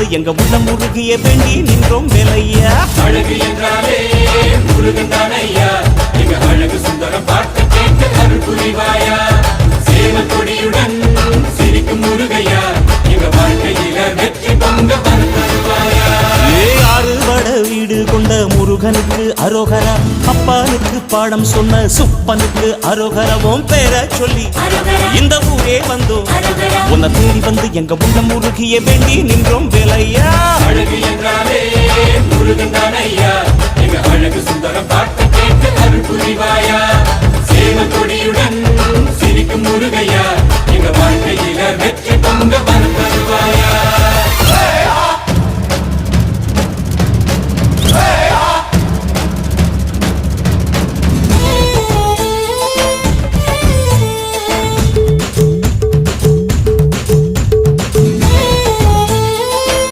வந்து எங்க உள்ளம் முருகிய வேண்டி நின்றோம் வேலையா. அழகு என்றாலே முருகன் தானையா, எங்க அழகு சுந்தரம் பார்த்து கேட்டு அருள் புரிவாயா. சேவல் கொடியுடன் சிரிக்கும் முருகையா, எங்க வாழ்க்கையில வெற்றி பொங்க தருவாயா. ஆறுபட வீடு கொண்ட முருகனுக்கு அரோகரா, அப்பானுக்கு பாடம் சொன்ன சுப்பனுக்கு அரோகரவும் பேர சொல்லி இந்த ஊரே வந்தோம். உன்னை தேடி வந்து எங்க உள்ளம் முருகிய வேண்டி நின்றோம் வேலை.